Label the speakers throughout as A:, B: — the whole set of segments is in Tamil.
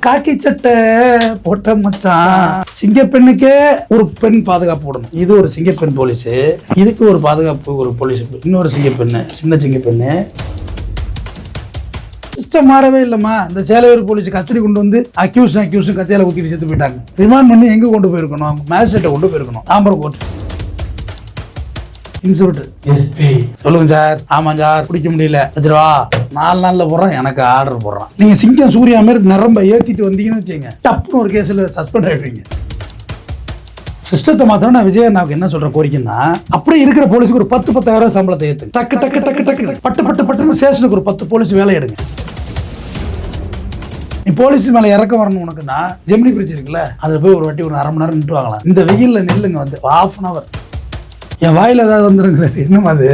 A: காக்கி சட்டை போட்ட மச்சான். சிங்கப்பெண்ணுக்கே ஒரு பெண் பாதுகாப்பு விடணும். இது ஒரு சிங்கப்பெண் போலீஸ், இதுக்கு ஒரு பாதுகாப்பு ஒரு போலீஸ். இன்னொரு சிங்கப்பெண்ணு, சின்ன சிங்கப்பெண்ணு. சிஸ்டம் மாறவே இல்லம்மா. இந்த சேலையூர் போலீஸ் கஸ்டடி கொண்டு வந்து அக்யூஸும் கத்தியால குத்திட்டு செத்து போயிட்டாங்க. ரிமாண்ட் பண்ணி எங்க கொண்டு போயிருக்கணும்? மேஜிஸ்ட்ரேட்டை கொண்டு போயிருக்கணும், தாம்பரம் கோர்ட். இன்ஸ்பெக்டர் எஸ்பி சொல்லுங்க சார். ஆமா சார், பிடிக்க முடியல வச்சிருவா. 4 நாள்ல போடுறான், எனக்கு ஆர்டர் போடுறான். நீங்க சிங்கம் சூர்யா மாதிரி நிரம்ப ஏத்திட்டு வந்தீங்கன்னு வச்சுங்க, டப்புன்னு ஒரு கேஸ்ல சஸ்பெண்ட் ஆயிடுவீங்க. சிஸ்டத்தை மாத்திரம் நான் விஜயண்ணாவுக்கு என்ன சொல்ற கோரிக்கைன்னா, அப்படியே இருக்கிற போலீஸுக்கு ஒரு 10,000 சம்பளத்தை ஏத்து. டக்கு டக்கு டக்கு டக்கு பட்டு ஸ்டேஷனுக்கு ஒரு 10 போலீஸ் வேலை எடுங்க. நீ போலீஸ் மேல இறக்க வரணும் உனக்குன்னா, ஜெமினி பிரிட்ஜ் இருக்குல்ல, அதுல போய் ஒரு வாட்டி ஒரு 1/2 மணி நேரம் நின்று வாங்கலாம். இந்த வெயில்ல நில்லுங்க, வந்து 1/2 hour. என் வாயில ஏதாவது வந்துருங்கிறாரு. என்னமா அது?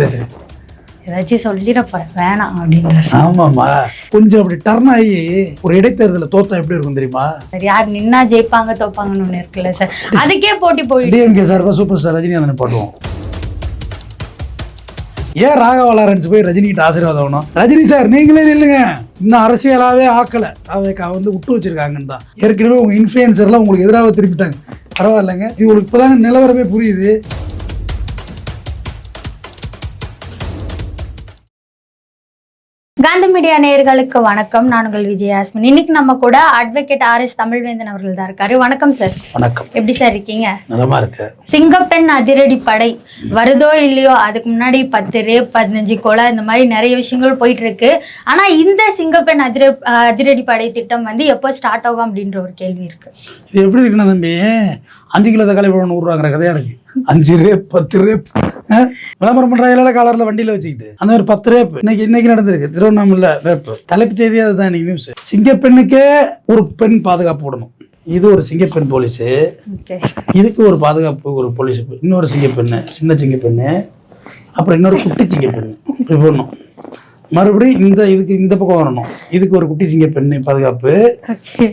B: ஏதாச்சும் சொல்லிட போறேன், வேணாம் அப்படின்றாரு.
A: ஆமாமா, கொஞ்சம் அப்படி டர்ன் ஆகி ஒரு இடைத்தேர்தல தோத்தா எப்படி இருக்கும் தெரியுமா?
B: யார் நின்னா ஜெயிப்பாங்க தோப்பாங்கன்னு ஒண்ணு இருக்குல்ல சார், அதுக்கே போட்டி போயிட்டு
A: டிஎம்கே சார்பா சூப்பர் ஸ்டார் ரஜினிகாந்த் போடுவோம். ஏன் ராகவா லாரன்ஸ் போய் ரஜினிகிட்ட ஆசீர்வாதம் ஆகணும்? ரஜினி சார் நீங்களே நில்லுங்க, இன்னும் அரசியலாவே ஆக்கல, அவைக்கா வந்து விட்டு வச்சிருக்காங்கன்னு தான். ஏற்கனவே உங்க இன்ஃபுளுசர்லாம் உங்களுக்கு எதிராக திருப்பிட்டாங்க. பரவாயில்லைங்க, இது உங்களுக்கு இப்பதாங்க நிலவரமே புரியுது.
B: காந்தி மீடியா நேயர்களுக்கு வணக்கம். நான் உங்கள் விஜயாஸ்மின். இன்னைக்கு நம்ம கூட அட்வொகேட் RS தமிழ்வேந்தன் அவர்கள் தான் இருக்காரு. வணக்கம் சார்.
A: வணக்கம்.
B: எப்படி சார் இருக்கீங்க?
A: நலமா இருக்கு.
B: சிங்கப்பெண் அதிரடி படை வருதோ இல்லையோ, அதுக்கு முன்னாடி 10 ரேப் 15 கொலை இந்த மாதிரி நிறைய விஷயங்கள் போயிட்டு இருக்கு. ஆனா இந்த சிங்கப்பெண் அதிரடி படை திட்டம் வந்து எப்போ ஸ்டார்ட் ஆகும் அப்படின்ற ஒரு கேள்வி இருக்கு.
A: இது எப்படி இருக்குன்னா தம்பி, 5 கிலோ தக்காளி பழம் 100 ரூபாங்கிற கதையா இருக்கு. 5 ரேப் 10 ரேப் விளம்பரம் பண்றாங்க காலர்ல வண்டியில வச்சுக்கிட்டு. அந்த மாதிரி 10 ரேப் இன்னைக்கு நடந்திருக்கு திருவண்ணாமலை ரேப். தலைப்பு செய்தியா அதுதான் இன்னைக்கு நியூஸ். சிங்கப்பெண்ணுக்கே ஒரு பெண் பாதுகாப்பு விடணும். இது ஒரு சிங்கப்பெண் போலீஸ், இதுக்கு ஒரு பாதுகாப்பு ஒரு போலீஸ். இன்னொரு சிங்கப்பெண்ணு, சின்ன சிங்கப்பெண்ணு, அப்புறம் இன்னொரு குட்டி சிங்கப்பெண்ணு. இப்படி போடணும். மறுபடியும் இதுக்கு இந்த பக்கம் வரணும். இதுக்கு ஒரு குட்டி சிங்கப்பெண்ணு பாதுகாப்பு,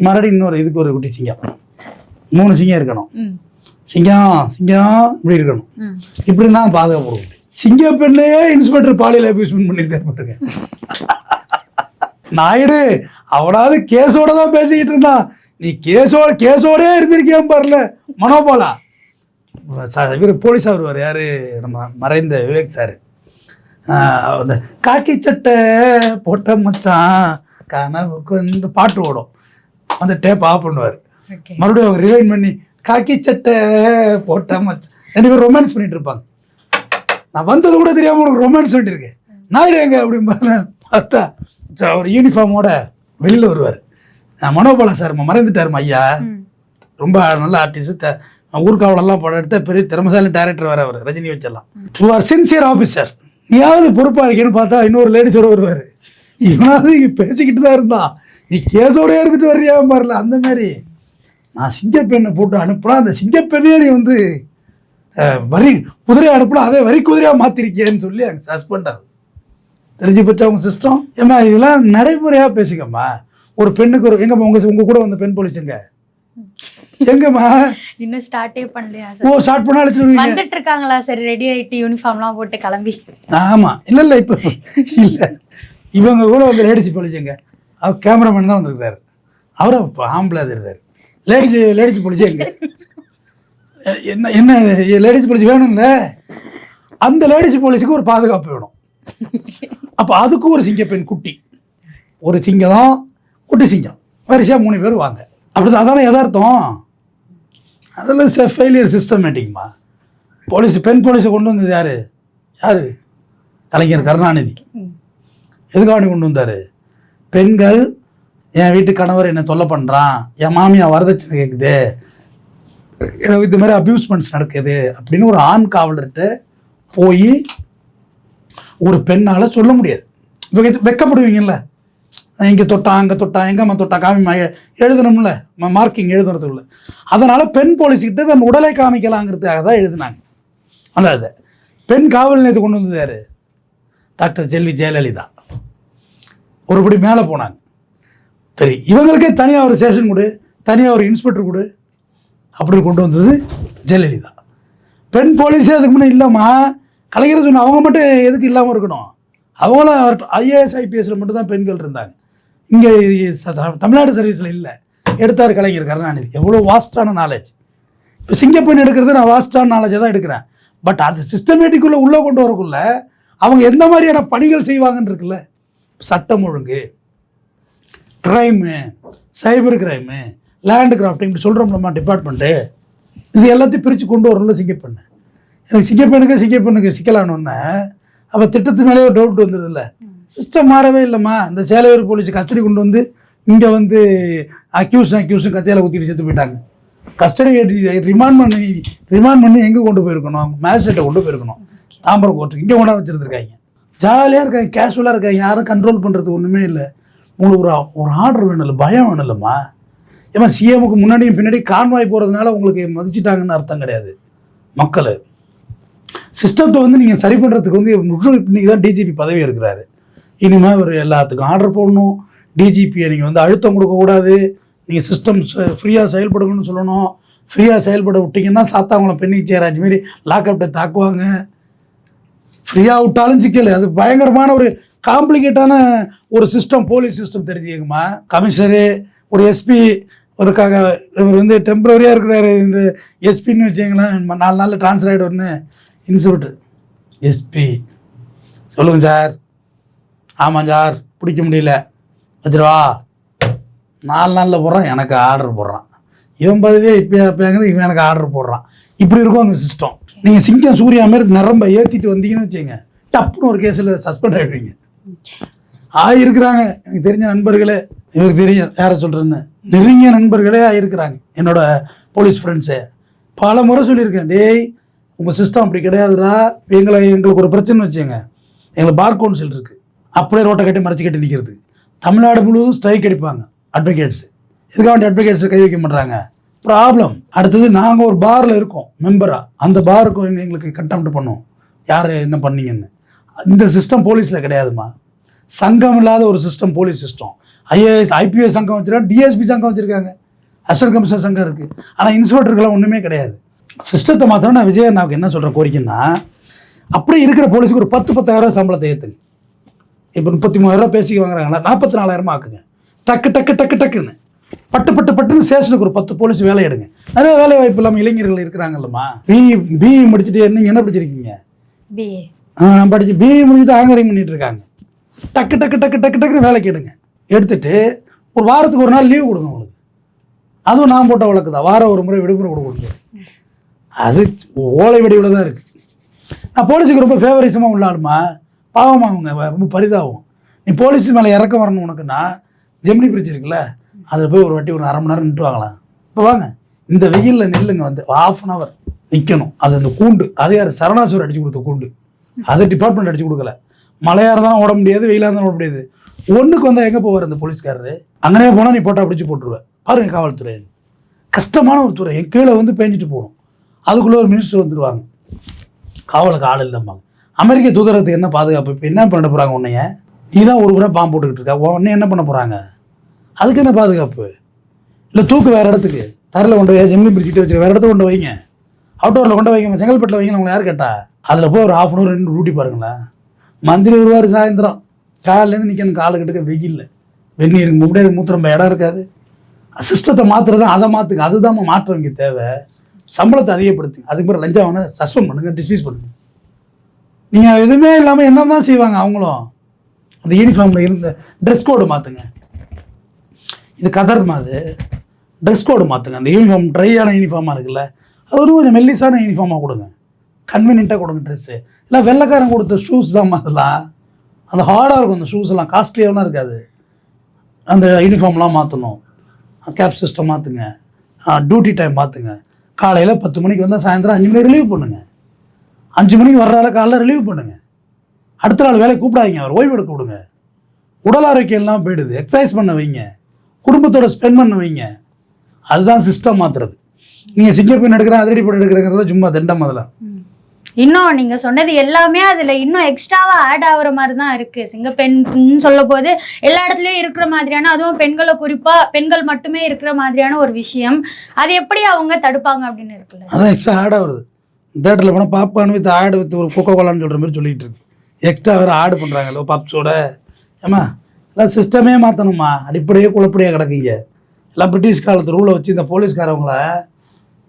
A: மறுபடியும் இன்னொரு இதுக்கு ஒரு குட்டி சிங்கம். 3 சிங்கம் இருக்கணும். சிங்கம் இப்படி இருக்கணும். இப்படி தான் பாதுகாப்பு கொடுக்கும். சிங்கப்பெண்ணையே இன்ஸ்பெக்டர் பாலியல் அபியூஸ்மெண்ட் பண்ணிருக்காரு பாருங்க. நாயுடு அவனாவது கேஸோட தான் பேசிக்கிட்டு இருந்தான், நீ கேஸோடே இருந்திருக்கியான் பாருல மனோபாலா. இவர் போலீஸா வருவார், யாரு நம்ம மறைந்த விவேக் சார். காக்கி சட்டை போட்ட மச்சான் கனவு பாட்டு ஓடும், அந்த டேப் ஆஃப் பண்ணுவார். மறுபடியும் அவங்க ரிவைண்ட் பண்ணி காக்கி சட்டை போட்ட மச்சான் 2 பேரும் ரொமான்ஸ் பண்ணிட்டு இருப்பாங்க. நான் வந்தது கூட தெரியாம உனக்கு ரொமான்ஸ் பண்ணிருக்கேன் நாயுடு எங்க அப்படின்னு பார்த்தா அவர் யூனிஃபார்மோட வெளியில வருவார். மனோபாலா சார் மறைந்துட்டாருமா ஐயா, ரொம்ப நல்ல ஆர்டிஸ்ட், ஊர்காவலெல்லாம் படம் எடுத்த பெரிய திறமசாலி டைரக்டர் வேற அவர், ரஜினி வச்செல்லாம். யூ ஆர் சின்சியர் ஆஃபீஸர், நீயாவது பொறுப்பா இருக்கேன்னு பார்த்தா இன்னொரு லேடிஸோட வருவார். இவனாவது பேசிக்கிட்டு தான் இருந்தா, நீ கேஸோட எடுத்துட்டு வர்றியா பாருல. அந்த மாதிரி நான் சிங்கப்பெண்ணை போட்டு அனுப்புனா, அந்த சிங்கப்பெண்ணே நீ வந்து வரி குதிரையை அனுப்புனா அதே வரி குதிரையாக மாற்றிருக்கேன்னு சொல்லி அங்கே சஸ்பெண்ட் ஆகுது. தெரிஞ்சு போச்சா உங்கள் சிஸ்டம்? ஏம்மா இதெல்லாம் நடைமுறையாக பேசிக்கம்மா. ஒரு பெண்ணுக்கு ஒரு எங்கம்மா உங்க கூட வந்த பெண் போலீஸுங்க எங்கம்மா?
B: இன்னும் ஸ்டார்ட்டே பண்ணலையா?
A: ஓ ஸ்டார்ட் பண்ணா அழைச்சிட்டு
B: வந்துட்டு இருக்காங்களா? சரி, ரெடி ஆகிட்டு யூனிஃபார்ம்லாம் போட்டு கிளம்பி.
A: ஆமாம், இல்லை இப்போ இல்லை, இவங்க கூட வந்து லேடிஸ் போலீஸுங்க. அவர் கேமராமேன் தான் வந்திருக்காரு, அவரும் இப்போ ஆம்பளை இருக்காரு. லேடிஸ் போலீஸ் எங்க என்ன லேடிஸ் போலீஸ் வேணும்ல, அந்த லேடிஸ் போலீஸுக்கு ஒரு பாதுகாப்பு வேணும். அப்போ அதுக்கு ஒரு சிங்கப்பெண் குட்டி, ஒரு சிங்கம் தான் குட்டி சிங்கம், வரிசையா 3 பேர் வாங்க. அப்படிதான், அதானே எதார்த்தம். அதெல்லாம் ஃபெயிலியர் சிஸ்டமேட்டிக்மா. பெண் போலீஸை கொண்டு வந்தது யாரு? கலைஞர் கருணாநிதி. எதுக்காக கொண்டு வந்தாரு? பெண்கள், என் வீட்டு கணவர் என்னை தொல்லை பண்ணுறான், என் மாமியா வரதட்சணை கேட்குது, இந்த மாதிரி அபியூஸ்மெண்ட்ஸ் நடக்குது அப்படின்னு ஒரு ஆண் காவலர்கிட்ட போய் ஒரு பெண்ணால் சொல்ல முடியாது. வெக்கப்படுவீங்கல்ல, இங்கே தொட்டான் அங்கே தொட்டான் எங்கம்மா தொட்டான் காமிமா எழுதணும்ல, மார்க்கிங் எழுதுறதுக்குள்ள. அதனால் பெண் போலீஸ்கிட்ட தன் உடலை காமிக்கலாங்கிறதுக்காக தான் எழுதினாங்க. அந்த பெண் காவல் நிலையத்தை கொண்டு வந்தது யார்? டாக்டர் செல்வி ஜெயலலிதா. ஒருபடி மேலே போனாங்க. சரி, இவங்களுக்கே தனியாக ஒரு ஸ்டேஷன் கொடு, தனியாக ஒரு இன்ஸ்பெக்டர் கொடு, அப்படி கொண்டு வந்தது ஜெயலலிதா. பெண் போலீஸே அதுக்கு முன்னே இல்லைம்மா. கலைஞர் சொன்ன அவங்க மட்டும் எதுக்கு இல்லாமல் இருக்கணும்? அவங்களும் IAS IPSல மட்டும் தான் பெண்கள் இருந்தாங்க. இங்கே தமிழ்நாடு சர்வீஸில் இல்லை. எடுத்தார் கலைஞர் கருணாநிதி. எவ்வளோ வாஸ்டான நாலேஜ். இப்போ சிங்கப்பெண் எடுக்கிறது நான் வாஸ்டான நாலேஜை தான் எடுக்கிறேன். பட் அது சிஸ்டமேட்டிக்குள்ளே உள்ளே கொண்டு வரக்குள்ள அவங்க எந்த மாதிரியான பணிகள் செய்வாங்கன்னு இருக்குல்ல, சட்டம் ஒழுங்கு, க்ரைமு, சைபர் க்ரைமு, லேண்டு கிராஃப்டிங் இப்படி சொல்கிறோம்லம்மா டிபார்ட்மெண்ட்டு, இது எல்லாத்தையும் பிரித்து கொண்டு வரல சிங்கப்பெண்ணு. எனக்கு சிங்கப்பெண்ணுக்கு சிக்கலானோன்னே அப்போ திட்டத்து மேலே ஒரு டவுட் வந்துடுதுல்ல. சிஸ்டம் மாறவே இல்லைம்மா. இந்த சேலையூர் போலீஸ் கஸ்டடி கொண்டு வந்து இங்கே வந்து அக்யூஸும் கத்தியால் ஊற்றிட்டு செத்து போயிட்டாங்க. கஸ்டடி ரிமாண்ட் பண்ணி எங்கே கொண்டு போயிருக்கணும்? மேஜிஸ்ட்ரேட்டை கொண்டு போயிருக்கணும், தாம்பரம் கோர்ட்டுக்கு. இங்கே கொண்டாந்து வச்சுருந்துருக்காங்க. ஜாலியாக இருக்காங்க, கேஷுவலாக இருக்காங்க, யாரும் கண்ட்ரோல் பண்ணுறதுக்கு ஒன்றுமே இல்லை. உங்களுக்கு ஒரு ஆர்டர் வேணும் இல்லை, பயம் வேணும் இல்லைம்மா. ஏமா சிஎமுக்கு முன்னாடியும் பின்னாடி கான்வாய் போகிறதுனால உங்களுக்கு மதிச்சிட்டாங்கன்னு அர்த்தம் கிடையாது. மக்கள் சிஸ்டத்தை வந்து நீங்கள் சரி பண்ணுறதுக்கு வந்து இன்னைக்கு தான் டிஜிபி பதவி இருக்கிறாரு. இனிமேல் ஒரு எல்லாத்துக்கும் ஆர்டர் போடணும். டிஜிபியை நீங்கள் வந்து அழுத்தம் கொடுக்கக்கூடாது. நீங்கள் சிஸ்டம் ஃப்ரீயாக செயல்படுங்கன்னு சொல்லணும். ஃப்ரீயாக செயல்பட விட்டிங்கன்னா சாத்தாங்குளம் பெண்ணி சேராஜ் மாரி லாக்அப்டை தாக்குவாங்க. ஃப்ரீயாக விட்டாலும் சிக்கல். அது பயங்கரமான ஒரு காம்ப்ளிகேட்டான ஒரு சிஸ்டம், போலீஸ் சிஸ்டம் தெரிஞ்சுக்கமா. கமிஷனரு, ஒரு எஸ்பி ஒருக்காக இவர் வந்து டெம்பரரியாக இருக்கிறாரு. இந்த எஸ்பின்னு வச்சுங்களேன், 4 நாளில் ட்ரான்ஸ்ஃபர் ஆகிடுவார்னு. இன்ஸ்பெக்டர் எஸ்பி சொல்லுங்கள் சார். ஆமாம் சார், பிடிக்க முடியல வச்சிருவா. 4 நாளில் போடுறான், எனக்கு ஆர்டர் போடுறான். இவன் பதவியே இப்போங்குது, இவன் எனக்கு ஆர்டர் போடுறான். இப்படி இருக்கும் அந்த சிஸ்டம். நீங்கள் சிங்கம் சூர்யா மாதிரி நிரம்ப ஏற்றிட்டு வந்தீங்கன்னு வச்சுங்க, டப்புன்னு ஒரு கேஸில் சஸ்பெண்ட் ஆகிடுவீங்க. ஆகிருக்கிறாங்க எனக்கு தெரிஞ்ச நண்பர்களே. இவருக்கு தெரியும் யாரை சொல்கிறேன்னு. நெருங்கிய நண்பர்களே ஆகிருக்கிறாங்க, என்னோட போலீஸ் ஃப்ரெண்ட்ஸே. பல முறை சொல்லியிருக்கேன், டேய் உங்கள் சிஸ்டம் அப்படி கிடையாதுடா. எங்களுக்கு ஒரு பிரச்சனை வச்சுங்க, எங்களுக்கு பார் கவுன்சில் இருக்குது, அப்படியே ரோட்டை கட்டி மறைச்சி கட்டி நிற்கிறது. தமிழ்நாடு முழுவதும் ஸ்ட்ரைக் அடிப்பாங்க அட்வொகேட்ஸு. இதுக்காக வேண்டிய அட்வொகேட்ஸை கை வைக்க மாட்டாங்க, ப்ராப்ளம். அடுத்தது நாங்கள் ஒரு பாரில் இருக்கோம் மெம்பராக, அந்த பாருக்கு எங்களுக்கு கண்டெம்ட் பண்ணோம் யார் என்ன பண்ணீங்கன்னு. இந்த சிஸ்டம் போலீஸில் கிடையாதுமா. சங்கம் இல்லாத ஒரு system police system. IAS IPS சங்கம் வச்சுருக்காங்க, டிஎஸ்பி சங்கம் வச்சுருக்காங்க, அசிஸ்டன்ட் கமிஷனர் சங்கம் இருக்குது. ஆனால் இன்ஸ்பெக்டருக்கெல்லாம் ஒன்றுமே கிடையாது. சிஸ்டத்தை மாத்திரம் நான் விஜய் அண்ணாவுக்கு என்ன சொல்கிறேன் கோரிக்கைன்னா, அப்படியே இருக்கிற போலீஸுக்கு ஒரு 10,000 சம்பளத்தை ஏற்றுங்க. இப்போ 33,000 பேசி வாங்குறாங்களா, 44,000 ஆக்குங்க. டக்குன்னு பட்டுன்னு ஸ்டேஷனுக்கு ஒரு 10 போலீஸ் வேலை எடுங்க. நிறைய வேலை வாய்ப்பு இல்லாமல் இளைஞர்கள் இருக்கிறாங்கல்லம்மா. பிஇ முடிச்சுட்டு நீங்கள் என்ன படிச்சிருக்கீங்க? படிச்சு பிஇ முடிச்சுட்டு ஆங்கரிங் பண்ணிட்டு இருக்காங்க. டக்குன்னு வேலைக்கு எடுங்க. எடுத்துட்டு ஒரு வாரத்துக்கு ஒரு நாள் லீவு கொடுங்க உங்களுக்கு. அதுவும் நான் போட்ட வழக்கு தான், வாரம் ஒரு முறை விடுமுறை கொடுக்கணும். அது ஓலை வடிவில் தான் இருக்குது. நான் போலீஸுக்கு ரொம்ப ஃபேவரிசமாக உள்ளாலுமா, பாவமாக அவங்க ரொம்ப பரிதாபம். நீ போலீஸ் மேலே இறக்கம் வரணும் உனக்குன்னா, ஜெமினி பிரிட்ஜ் இருக்குல்ல, அதில் போய் ஒரு வாட்டி ஒரு 1/2 மணி நேரம் நின்று வாங்கலாம். இப்போ வாங்க, இந்த வெயிலில் நெல்லுங்க வந்து 1/2 hour நிற்கணும். அது அந்த கூண்டு, அது யார் சரணாசூர் அடிச்சு கொடுத்த கூண்டு, அது டிபார்ட்மெண்ட் அடிச்சு கொடுக்கல. மழையாக இருந்தாலும் ஓட முடியாது, வெயிலாக இருந்தாலும் ஓட முடியாது. ஒன்றுக்கு வந்தால் எங்கே போவார் அந்த போலீஸ்காரரு? அங்கனே போனால் நீ போட்டால் பிடிச்சி போட்டுருவேன். பாருங்க, காவல்துறை கஷ்டமான ஒரு துறை. என் கீழே வந்து பேஞ்சிட்டு போகணும், அதுக்குள்ளே ஒரு மினிஸ்டர் வந்துடுவாங்க, காவலுக்கு ஆள் இல்லைம்பாங்க. அமெரிக்க தூதரத்துக்கு என்ன பாதுகாப்பு? இப்போ என்ன பண்ண போகிறாங்க? உன்னைய நீ தான் ஒரு முறை பாம்பு போட்டுக்கிட்டு இருக்கா, உடனே என்ன பண்ண போகிறாங்க? அதுக்கு என்ன பாதுகாப்பு? இல்லை தூக்கு வேறு இடத்துக்கு, தரையில் கொண்டு போய் ஜெமினி பிரிச்சுட்டு வச்சுருக்க வேறு இடத்த கொண்டு வைங்க, அவுட்டோரில் கொண்டு வைங்க, செங்கல்பட்டில் வைங்க. உங்களை யார் கேட்டா? அதில் போய் ஒரு 1/2 hour 2 டியூட்டி பாருங்களேன். மந்திரி வருவார் சாயந்தரம், காலையிலேருந்து நிற்கணும், காலை கிட்டக்க வெயில்ல, வெந்நீருக்கு முடியாது, மூத்திரம் இடம் இருக்காது. சிஸ்டத்தை மாற்றுறது, அதை மாற்றுங்க. அதுதான் மாற்றம் இங்கே தேவை. சம்பளத்தை அதிகப்படுத்துங்க, அதுக்கு பிறகு லஞ்சம் வேணால் சஸ்பெண்ட் பண்ணுங்கள், டிஸ்மிஸ் பண்ணுங்கள். நீங்கள் எதுவுமே இல்லாமல் என்ன தான் செய்வாங்க அவங்களும். அந்த யூனிஃபார்மில் இருந்த ட்ரெஸ் கோடு மாற்றுங்க. இது கதர் மாதிரி ட்ரெஸ் கோடு மாற்றுங்க. அந்த யூனிஃபார்ம் ட்ரையான யூனிஃபார்மாக இருக்குல்ல, அது ஒரு கொஞ்சம் மெல்லிசான யூனிஃபார்மாக கொடுங்க, கன்வீனியண்ட்டாக கொடுங்க ட்ரெஸ்ஸு. இல்லை வெள்ளைக்காரன் கொடுத்த ஷூஸ் தான் அதெல்லாம், அந்த ஹார்டாக இருக்கும் அந்த ஷூஸ் எல்லாம், காஸ்ட்லியாகலாம் இருக்காது. அந்த யூனிஃபார்ம்லாம் மாற்றணும். கேப் சிஸ்டம் மாற்றுங்க, டியூட்டி டைம் மாற்றுங்க. காலையில் 10 மணிக்கு வந்தால் சாயந்தரம் 5 மணி ரிலீவ் பண்ணுங்கள். 5 மணிக்கு வர்றால காலைல ரிலீவ் பண்ணுங்கள். அடுத்த நாள் வேலையை கூப்பிடாதீங்க, அவர் ஓய்வு எடுக்க விடுங்க. உடல் ஆரோக்கியம் எல்லாம் போயிடுது, எக்ஸசைஸ் பண்ண வைங்க, குடும்பத்தோட ஸ்பெண்ட் பண்ண வைங்க. அதுதான் சிஸ்டம் மாற்றுறது. நீங்கள் சிங்கப்பெண் எடுக்கிறேன், அதிரடி படம் எடுக்கிறத சும்மா தண்டம். அதெல்லாம்
B: இன்னும் நீங்க சொன்னது எல்லாமே அதுல இன்னும் எக்ஸ்ட்ராவா ஆட் ஆகுற மாதிரி தான் இருக்கு. சிங்கப்பெண் சொல்ல போது எல்லா இடத்துலயும் இருக்கிற மாதிரியான, அதுவும் பெண்களை குறிப்பா பெண்கள் மட்டுமே இருக்கிற மாதிரியான ஒரு விஷயம், அது எப்படி அவங்க தடுப்பாங்க அப்படின்னு இருக்குல்ல.
A: அதான் எக்ஸ்ட்ரா ஆட் ஆகுது. தேட்டரில் போனால் பாப்கார்ன் வித் ஆடு வித் ஒரு கோகோ கோலான்னு சொல்கிற மாதிரி சொல்லிட்டு இருக்கு. எக்ஸ்ட்ரா வேறு ஆடு பண்ணுறாங்களோ பப்ஸோட. ஏமா எல்லாம் சிஸ்டமே மாற்றணுமா? அடிப்படையே குழப்படியாக கிடக்குங்க. எல்லாம் பிரிட்டிஷ் காலத்து ரூலை வச்சு இந்த போலீஸ்காரவங்கள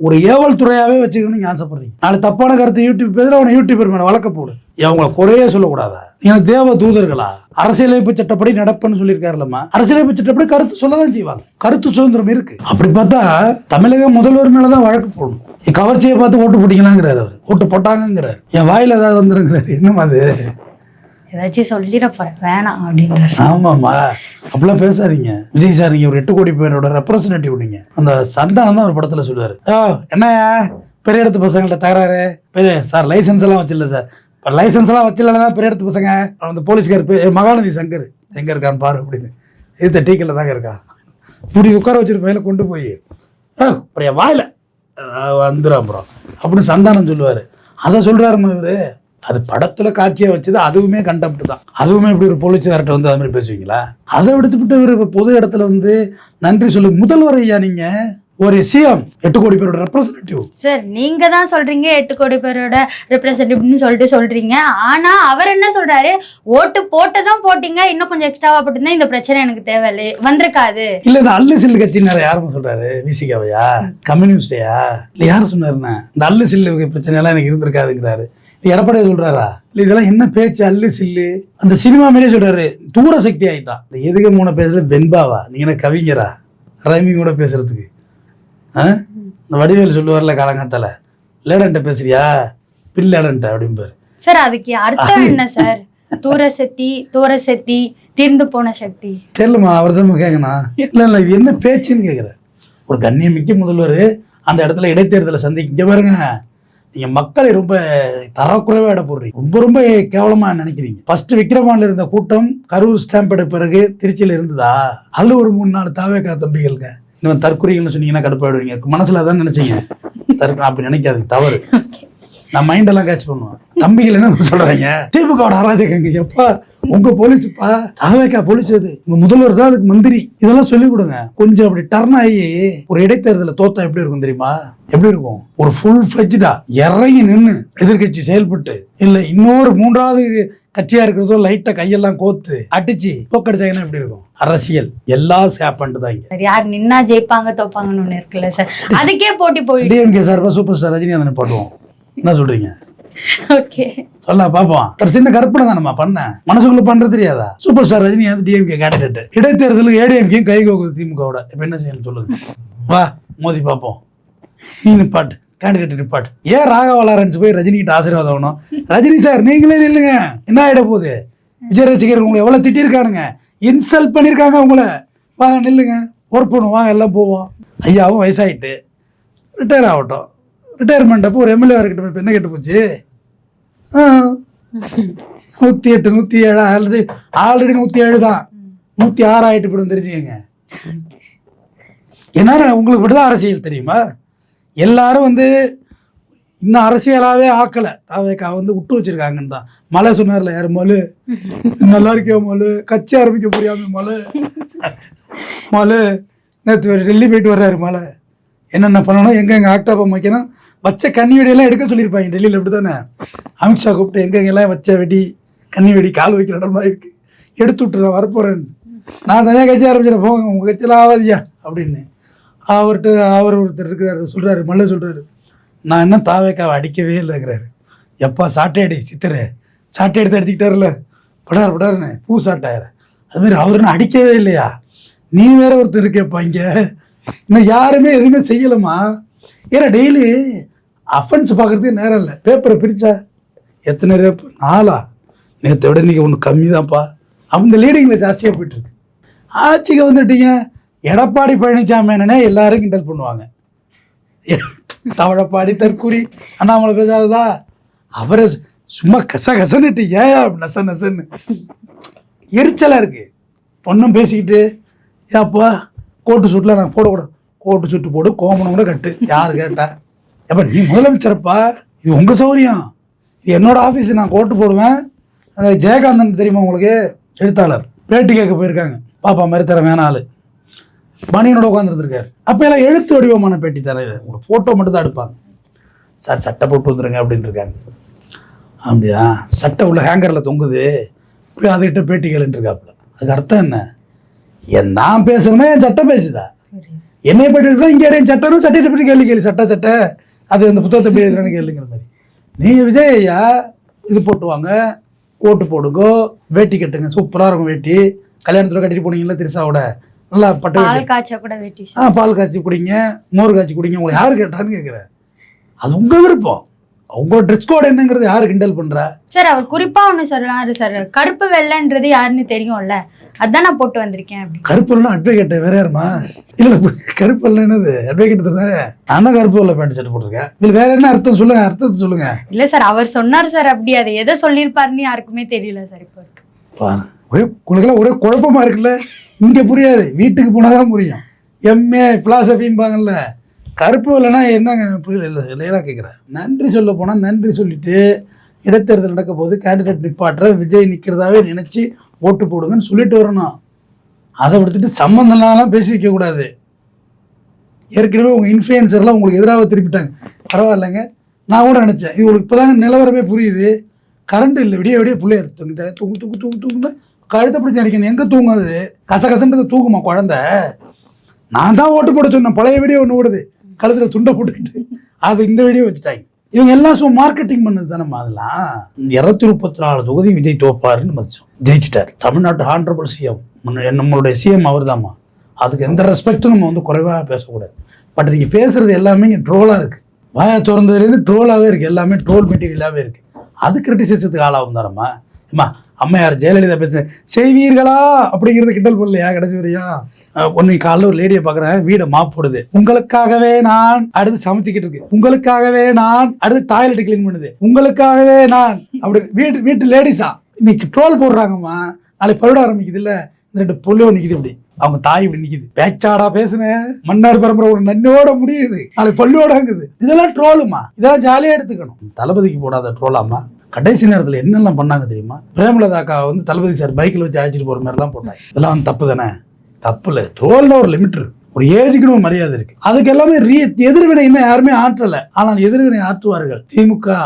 A: ஒரு ஏவல் துறையாகவே வச்சுக்கணும்னு நீங்கள் ஆசைப்படுறீங்க. நாலு தப்பான கருத்து யூடியூப் பேசுகிற அவனை யூடியூபர் மேலே வழக்க போடு. அவங்கள குறையே சொல்லக்கூடாதா? நீங்கள் தேவ தூதர்களா? அரசியலமைப்பு சட்டப்படி நடப்பன்னு சொல்லியிருக்காருல்லம்மா. அரசியலமைப்பு சட்டப்படி கருத்து சொல்லதான் செய்வாங்க. கருத்து சுதந்திரம் இருக்கு. அப்படி பார்த்தா தமிழக முதல்வர் மேலதான் வழக்கு போடணும். என் கவர்ச்சியை பார்த்து ஓட்டு போட்டீங்களாங்கிறாரு அவர். ஓட்டு போட்டாங்கிறாரு. என் வாயில ஏதாவது வந்துருங்கிறாரு. இன்னும் அது
B: ஏதாச்சும் சொல்லிட போறேன் வேணாம் அப்படின்றாரு.
A: ஆமாம்மா, அப்படிலாம் பேசாதீங்க. விஜய் சார் நீங்க ஒரு 8 கோடி பேரோட ரெப்ரஸன்டேட்டிவ் நீங்க. அந்த சந்தானம் தான் ஒரு படத்துல சொல்லுவாரு, என்னையா பெரிய இடத்து பசங்கள்ட்ட தகராறு பெரிய சார், லைசன்ஸ் எல்லாம் வச்சிடல சார். இப்போ லைசன்ஸ் எல்லாம் வச்சிடலன்னா பெரிய இடத்து பசங்க அந்த போலீஸ்கார் மகாநதி சங்கர் எங்க இருக்கான்னு பாரு அப்படின்னு. இது டீக்கல்ல தாங்க இருக்கா. இப்படி உட்கார வச்சிருப்ப பையில கொண்டு போய் அப்படியே வாயில வந்துடும் அப்புறம் அப்படின்னு சந்தானம் சொல்லுவாரு. அதை சொல்றாருமா இவரு. அது படத்துல காட்சியை வச்சது அதுவுமே கண்டெம்ட் தான். அதுவுமே இப்படி ஒரு போலீஸ்கார்ட்ட வந்து அது மாதிரி பேசுவீங்களா? அதை விடுத்துவிட்டு இவர் பொது இடத்துல வந்து நன்றி சொல்லு முதல்வர் ஐயா. நீங்க ஒரு சிஎம் 8 கோடி பேரோட ரெப்ரஸன்டேட்டிவ்
B: சார். நீங்க தான் சொல்றீங்க 8 கோடி பேரோட ரெப்ரஸன்டேட்டிவ்னு சொல்றீங்க. ஆனா அவர் என்ன சொல்றாரு, ஓட்டு போட்டதான் போட்டீங்க, இன்னும் கொஞ்சம் எக்ஸ்ட்ராவா போட்டுருந்தா இந்த பிரச்சனை எனக்கு தேவையில்லை வந்திருக்காது.
A: இல்ல இந்த அல்லு சில்லு கட்சினாரு யாரும் சொல்றாரு? விசிகாவையா, கம்யூனிஸ்டையா, இல்ல யாரும் சொன்னாருன்னா இந்த அல்லு சில்லு பிரச்சனை எல்லாம் எனக்கு இருந்திருக்காதுங்கிறாரு. எடப்பாடியை சொல்றாரா? இல்ல இதெல்லாம் என்ன பேச்சு? அல்லு சில்லு அந்த சினிமா மேலே சொல்றாரு. தூர சக்தி ஆயிட்டான். இந்த எதுக்கு மூணு பேசுறது வெண்பாவா? நீங்க என்ன கவிஞரா ரைமிங் கூட பேசுறதுக்கு? இந்த வடிவேல் சொல்லுவார்ல காலங்காத்தால, லேடன்ட்ட பேசுறியா பில்லேடன்ட்ட அப்படிம்பாரு
B: சார். அதுக்கு அர்த்தம் என்ன சார்? தூர சக்தி தீர்ந்து போன சக்தி
A: தெரியலமா. அவர் தான் கேட்கணும். இல்ல இது என்ன பேச்சுன்னு கேட்குறேன். ஒரு கண்ணியமிக்க முதல்வர் அந்த இடத்துல இடைத்தேர்தலை சந்திக்க பாருங்க. நீங்க மக்களை ரொம்ப தரக்குறைவா இட போடுறீங்க. ரொம்ப ரொம்ப கேவலமா நினைக்கிறீங்க. ஃபர்ஸ்ட் விக்ரமான்ல இருந்த கூட்டம் கரூர் ஸ்டாம்ப் எடுத்த பிறகு திருச்சியில இருந்ததா? அதுல ஒரு 3-4 தாவேக்கா தம்பிகளுங்க. இன்னும் தற்குறிகள்னு சொன்னீங்கன்னா கடுப்பாயிடுவீங்க. மனசுல அதான் நினைச்சீங்க. அப்படி நினைக்காதீங்க, தவறு. நான் மைண்ட் எல்லாம் கேட்ச் பண்ணுவேன். தம்பிகள் என்ன சொல்றாங்க, திமுகவோட அராஜகங்க. எப்பா உங்க போலீஸ்ப்பா, தாவேக்கா போலீஸ், அது உங்க முதல்வர் தான் அதுக்கு மந்திரி. இதெல்லாம் சொல்லிக் கொடுங்க. கொஞ்சம் அப்படி டர்ன் ஆகி ஒரு இடைத்தேர்தல தோத்தா எப்படி இருக்கும் தெரியுமா? எப்படி இருக்கும்? ஒரு ஃபுல் ஃபிளெஜ்டா இறங்கி நின்று எதிர்கட்சி செயல்பட்டு, இல்ல இன்னொரு 3வது கட்சியா இருக்கிறதோ லைட்டா கையெல்லாம் கோத்து அடிச்சு தோக்கடிச்சாங்கன்னா எப்படி இருக்கும்? அரசியல் எல்லாம் சேப்பண்டு தான்.
B: யார் நின்னா ஜெயிப்பாங்க தோப்பாங்கன்னு ஒண்ணு இருக்குல்ல சார், அதுக்கே போட்டி போயிட்டு
A: டிஎம்கே சார்பா சூப்பர் ஸ்டார் ரஜினிகாந்த் போடுவோம். என்ன சொல்றீங்க?
B: ஓகே
A: சொல்ல பாப்போம். ஒரு சின்ன கற்பனை தான் நம்ம பண்ண, மனசுக்குள்ள பண்றது தெரியாதா? Super star Rajinikanth DMK candidate. இடைத்தேர்தலுக்கு ஏடிஎம்கே கை கோக்குது திமுகவோட. இப்ப என்ன செய்யணும் சொல்லுங்க? வா மோதி பாப்போம். நீ நிப்பாட்டு, கேண்டிடேட் நிப்பாட்டு. ஏன் ராகவா லாரன்ஸ் போய் ரஜினி கிட்ட ஆசீர்வாதம் ஆகணும்? ரஜினி சார் நீங்களே நில்லுங்க. என்ன ஆயிட போகுது? விஜய் ரசிகர்கள் உங்களை எவ்வளவு திட்டிருக்கானுங்க, இன்சல்ட் பண்ணிருக்காங்க உங்களை. வாங்க நில்லுங்க, ஒர்க் பண்ணுவோம், வாங்க எல்லாம் போவோம். ஐயாவும் வயசாயிட்டு ரிட்டையர் ஆகட்டும். ரிட்டையர்மெண்ட் அப்போ ஒரு எம்எல்ஏ இருக்கட்டும். இப்போ என்ன கேட்டு போச்சு? 108 107 ஆல்ரெடி 107 தான். 106 ஆயிட்டு போயிடும் தெரிஞ்சுக்கங்க. என்ன உங்களுக்கு இப்படிதான் அரசியல் தெரியுமா? எல்லாரும் வந்து இன்னும் அரசியலாவே ஆக்கலை. தாவேக்கா வந்து விட்டு வச்சிருக்காங்கன்னு தான். மலை சொன்னார்ல, யார் மலு, நல்லா இருக்கியோ மலு, கட்சி ஆரம்பிக்க புரியாம மலு நேற்று டெல்லி போயிட்டு வர்றாரு. மலை என்னென்ன பண்ணணும், எங்கெங்க ஆக்டாபம் வைக்கணும், வச்ச கன்னி வெடியெல்லாம் எடுக்க சொல்லியிருப்பாங்க டெல்லியில். அப்படி தானே அமித்ஷா கூப்பிட்டு எங்கெங்கெல்லாம் வச்ச வெடி, கன்னி வெடி, கால் வைக்கிற இடமா இருக்கு, எடுத்து விட்டுறேன், வரப்போறேன்னு. நான் தனியாக கட்சி ஆரம்பிச்சிடறேன், போங்க உங்கள் கட்சியில் ஆகாதியா அப்படின்னு. அவர் ஒருத்தர் இருக்கிறாரு, சொல்கிறாரு, மல்ல சொல்கிறாரு, நான் இன்னும் தாவேக்காவை அடிக்கவே இல்லைங்கிறாரு. எப்பா சாட்டை அடி சித்திரை, சாட்டை எடுத்து அடிச்சுக்கிட்டாருல, படாருன்னு பூ சாட்டாயிர. அதுமாரி அவருன்னு அடிக்கவே இல்லையா? நீ வேற ஒருத்தர் இருக்கேப்பா இங்கே. இன்னும் யாருமே எதுவுமே செய்யலம்மா. ஏன்னா டெய்லி அஃபென்ஸ் பார்க்குறதுக்கு நேரம் இல்லை. பேப்பரை பிரித்தா எத்தனை ரேப்பு? 4 நேற்றை விட இன்றைக்கி ஒன்று கம்மி தான்ப்பா. அவங்க லீடிங்கில் ஜாஸ்தியாக போயிட்டுருக்கு. ஆட்சிக்கு வந்துட்டீங்க. எடப்பாடி பழனிசாமி என்னன்னே எல்லாரும் கிண்டல் பண்ணுவாங்க. தவழப்பாடி தற்குறி அண்ணாமலை பேசாததா? அவரை சும்மா கசன்னுட்டு ஏன் நசன்னு எரிச்சலாக இருக்குது. ஒன்றும் பேசிக்கிட்டு ஏப்பா கோட்டு சூட்டில் நான் போடக்கூடாது, கோட்டு சுட்டு போடு, கோமணம் கூட கட்டு, யார் கேட்டா? எப்போ நீ முதலமைச்சரப்பா, இது உங்கள் சௌரியம், இது என்னோட ஆஃபீஸ், நான் கோட்டு போடுவேன். அந்த ஜெயகாந்தன் தெரியுமா உங்களுக்கு? எழுத்தாளர், பேட்டி கேட்க போயிருக்காங்க. பாப்பா மாதிரி தர வேணா ஆள் பனியனோட உட்காந்துருந்துருக்காரு. அப்போ எல்லாம் எழுத்து வடிவமான பேட்டி தர, உங்களுக்கு ஃபோட்டோ மட்டும் தான் எடுப்பாங்க. சார் சட்டை போட்டு வந்துருங்க அப்படின்னு இருக்காங்க. அப்படியா? சட்டை உள்ள ஹேங்கரில் தொங்குது, போய் அதுகிட்ட பேட்டி கேளுன்னு இருக்காப்புல. அதுக்கு அர்த்தம் என்ன? நான் பேசணுமே, என் சட்டை பேசுதா? என்னை பற்றி இங்கே இடையே சட்டம் சட்டத்தை பற்றி கேள்வி சட்டை அது அந்த புத்தகத்தை எப்படி எழுதுறேன்னு கேளுங்கிற மாதிரி. நீங்கள் விஜய் ஐயா இது போட்டுவாங்க, ஓட்டு போடுங்கோ, வேட்டி கட்டுங்க, சூப்பராக இருக்கும் வேட்டி, கல்யாணத்தில் கட்டிட்டு போனீங்களா திருசாவோட நல்லா பட்டு
B: பால் காய்ச்சா கூட வேட்டி.
A: பால் காய்ச்சி குடிங்க, மோர் காய்ச்சி குடிங்க, உங்களை யாரு கேட்டான்னு கேட்குறேன். அது உங்க விருப்பம். உங்க ட்ரெஸ் கோட் என்னங்கிறது யாரு கிண்டல் பண்றா?
B: சார் அவர் குறிப்பா ஒண்ணு சொல்றாரு சார், கருப்பு வெள்ளைன்றது யாருன்னு தெரியும்ல, அதான் நான் போட்டு வந்திருக்கேன் அப்படி.
A: கருப்பு வெள்ளை அட்வொகேட் வேற யாருமா? இல்ல கருப்பு வெள்ளை என்னது அட்வொகேட் தானே. நான் தான் கருப்பு வெள்ளை பேண்ட் ஷர்ட் போட்டிருக்கேன். இல்ல வேற என்ன அர்த்தம் சொல்லுங்க, அர்த்தத்தை சொல்லுங்க.
B: இல்ல சார் அவர் சொன்னார் சார், அப்படி அதை எதை சொல்லியிருப்பாருன்னு யாருக்குமே தெரியல சார். இப்போ
A: உங்களுக்கெல்லாம் ஒரே குழப்பமா இருக்குல்ல. இங்க புரியாது, வீட்டுக்கு போனாதான் புரியும். எம்ஏ பிலாசபின்பாங்கல்ல. கருப்பு இல்லைன்னா என்னங்க புரியல. இல்லை இல்லையா கேட்குறேன். நன்றி சொல்ல போனால் நன்றி சொல்லிட்டு இடைத்தேர்தல் நடக்க போது கேண்டிடேட் நிப்பாட்டுற விஜய் நிற்கிறதாவே நினச்சி ஓட்டு போடுங்கன்னு சொல்லிட்டு வரணும். அதை விடுத்துட்டு சம்மந்தம்லாம் பேசி வைக்கக்கூடாது. ஏற்கனவே உங்கள் இன்ஃப்ளூயன்சர்லாம் உங்களுக்கு எதிராக திருப்பிட்டாங்க. பரவாயில்லைங்க, நான் கூட நினச்சேன் இது உங்களுக்கு இப்போ தாங்க நிலவரமே புரியுது. கரண்ட் இல்லை, விடிய விடிய பிள்ளைய தூங்குங்க கழுத்தை பிடிச்சி அடிக்கணும். எங்கே தூங்காது? கசகசன்றது தூங்குமா குழந்தை? நான் தான் ஓட்டு போட சொன்னேன். பழைய வீடியோ ஒன்று ஓடுது, கழுத்தில் துண்டை போட்டுக்கிட்டு, அது இந்த வீடியோ வச்சுட்டாங்க. இவங்க எல்லாம் சும்மா மார்க்கெட்டிங் பண்ணது தானேம்மா. அதெல்லாம் 234 தொகுதி விஜய் தோப்பாருன்னு மதிச்சோம். ஜெயிச்சிட்டார். தமிழ்நாட்டு ஹானரபிள் சிஎம், நம்மளுடைய சிஎம் அவர் தான்மா. அதுக்கு எந்த ரெஸ்பெக்டும் நம்ம வந்து குறைவாக பேசக்கூடாது. பட் நீங்கள் பேசுறது எல்லாமே இங்கே ட்ரோலாக இருக்குது. வாயை திறந்ததுலேருந்து ட்ரோலாகவே இருக்குது. எல்லாமே ட்ரோல் மெட்டீரியலாகவே இருக்குது. அது கிரிட்டிசைஸத்துக்கு ஆளாகும் தானம்மா. அம்மா அம்மையார் ஜெயலலிதா பேசுகிறேன் செய்வீர்களா அப்படிங்கிறது கிண்டல் பண்ணலையா கடைசி வரையா? ஒன்று காலையில் ஒரு லேடியை பார்க்குறேன், வீடை மாப் போடுது. உங்களுக்காகவே நான் அடுத்து சமைச்சிக்கிட்டு இருக்கு, உங்களுக்காகவே நான் அடுத்து டாய்லெட் கிளீன் பண்ணுது, உங்களுக்காகவே நான் அப்படி வீட்டு லேடிஸா இன்னைக்கு ட்ரோல் போடுறாங்கம்மா. நாளைக்கு பருட ஆரம்பிக்குது இல்லை, இந்த 2 பொல்லியோ நிற்குது இப்படி, அவங்க தாய் இப்படி நிற்குது. பேச்சாடா பேசுனேன், மன்னார் பரம்பரை ஒரு நன்னோட முடியுது, நாளைக்கு பள்ளியோடாங்குது. இதெல்லாம் ட்ரோலுமா, இதெல்லாம் ஜாலியாக எடுத்துக்கணும். தளபதிக்கு போடாத ட்ரோலாமா. கடைசி நேரத்தில் என்னெல்லாம் பண்ணாங்க தெரியுமா? பிரேமலதாக்கா வந்து தளபதி சார் பைக்கில் வச்சு அழைச்சிட்டு போகிற மாதிரிலாம் போட்டாங்க. இதெல்லாம் வந்து தப்பு தானே? தப்பு இல்லை. ட்ரோலில் ஒரு லிமிட் இருக்கு, ஒரு ஏஜுக்குன்னு ஒரு மரியாதை இருக்கு. அதுக்கு எல்லாமே எதிர்வினை இன்னும் யாருமே ஆற்றலை. ஆனால் எதிர்வினை ஆற்றுவார்கள். திமுக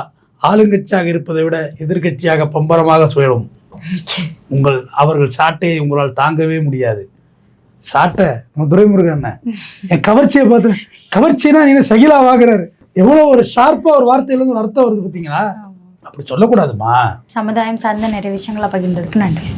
A: ஆளுங்கட்சியாக இருப்பதை விட எதிர்கட்சியாக பம்பரமாக சுழலும். அவர்கள் சாட்டையை உங்களால் தாங்கவே முடியாது. சாட்டை நம்ம துரைமுருகன் என் கவர்ச்சியை பார்த்து, கவர்ச்சினா நீங்க சகிலா வாங்குறாரு. எவ்வளவு ஒரு ஷார்ப்பா ஒரு வார்த்தையில இருந்து ஒரு அர்த்தம் வருது பார்த்தீங்களா? அப்படி சொல்லக்கூடாதுமா.
B: சமுதாயம் சார்ந்த நிறைய விஷயங்களை பகிர்ந்ததுக்கு நன்றி.